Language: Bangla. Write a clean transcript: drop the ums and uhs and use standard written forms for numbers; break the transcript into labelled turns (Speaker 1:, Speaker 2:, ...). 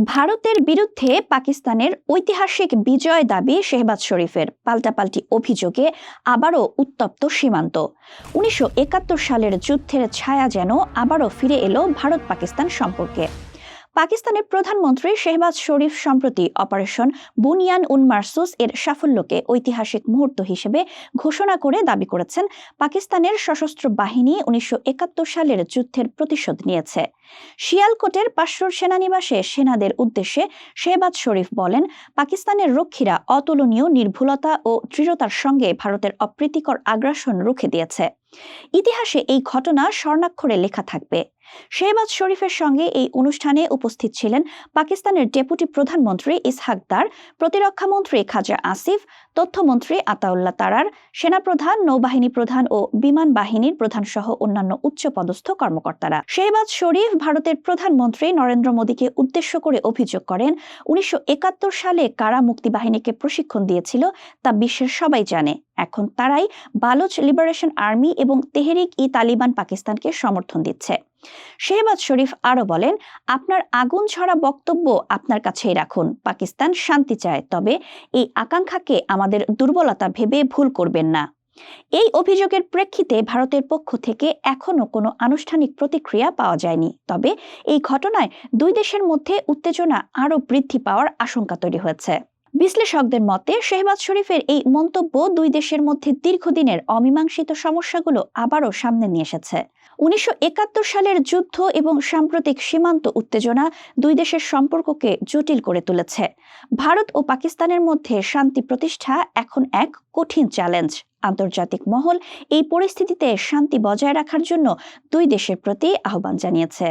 Speaker 1: ভারতের বিরুদ্ধে পাকিস্তানের ঐতিহাসিক বিজয় দাবি শেহবাজ শরীফের, পাল্টাপাল্টি অভিযোগে আবারও উত্তপ্ত সীমান্ত। ১৯৭১ সালের যুদ্ধের ছায়া যেন আবারও ফিরে এলো ভারত পাকিস্তান সম্পর্কে। পাকিস্তানের প্রধানমন্ত্রী শেহবাজ শরীফ সম্প্রতি অপারেশন বুনিয়ান মারসুস এর সাফল্যকে ঐতিহাসিক মুহূর্ত হিসেবে ঘোষণা করে দাবি করেছেন, পাকিস্তানের সশস্ত্র বাহিনী ১৯৭১ সালের যুদ্ধের প্রতিশোধ নিয়েছে। শিয়ালকোটের পাঁচশোর সেনানিবাসে সেনাদের উদ্দেশ্যে শেহবাজ শরীফ বলেন, পাকিস্তানের রক্ষীরা অতুলনীয় নির্ভুলতা ও দৃঢ়তার সঙ্গে ভারতের অপ্রীতিকর আগ্রাসন রুখে দিয়েছে। ইতিহাসে এই ঘটনা স্বর্ণাক্ষরে লেখা থাকবে। শেহবাজ শরীফের সঙ্গে এই অনুষ্ঠানে উপস্থিত ছিলেন পাকিস্তানের ডেপুটি প্রধানমন্ত্রী ইসহাক দার, প্রতিরক্ষামন্ত্রী খাজা আসিফ, তথ্যমন্ত্রী আতাউল্লাহ তারার, সেনাপ্রধান, নৌবাহিনী প্রধান ও বিমান বাহিনীর প্রধান সহ অন্যান্য উচ্চপদস্থ কর্মকর্তারা। শেহবাজ শরীফ ভারতের প্রধানমন্ত্রী নরেন্দ্র মোদীকে উদ্দেশ্য করে অভিযোগ করেন, ১৯৭১ সালে কারা মুক্তিবাহিনীকে প্রশিক্ষণ দিয়েছিল তা বিশ্বের সবাই জানে। এখন তারাই বালুচ লিবারেশন আর্মি এবং তেহরিক-ই-তালিবান পাকিস্তানকে সমর্থন দিচ্ছে। শেহবাজ শরীফ আরও বলেন, আপনার আগুন ঝরা বক্তব্য আপনার কাছেই রাখুন। পাকিস্তান শান্তি চায়, তবে এই আকাঙ্ক্ষাকে আমাদের দুর্বলতা ভেবে ভুল করবেন না। এই অভিযোগের প্রেক্ষিতে ভারতের পক্ষ থেকে এখনও কোনো আনুষ্ঠানিক প্রতিক্রিয়া পাওয়া যায়নি। তবে এই ঘটনায় দুই দেশের মধ্যে উত্তেজনা আরও বৃদ্ধি পাওয়ার আশঙ্কা তৈরি হয়েছে। বিশ্লেষকদের মতে শেহবাজ শরীফের এই মন্তব্য দুই দেশের মধ্যে দীর্ঘদিনের অমীমাংসিত সমস্যাগুলো আবারও সামনে নিয়ে এসেছে। ১৯৭১ সালের যুদ্ধ এবং সাম্প্রতিক সীমান্ত উত্তেজনা দুই দেশের সম্পর্ককে জটিল করে তুলেছে। ভারত ও পাকিস্তানের মধ্যে শান্তি প্রতিষ্ঠা এখন এক কঠিন চ্যালেঞ্জ। আন্তর্জাতিক মহল এই পরিস্থিতিতে শান্তি বজায় রাখার জন্য দুই দেশের প্রতি আহ্বান জানিয়েছে।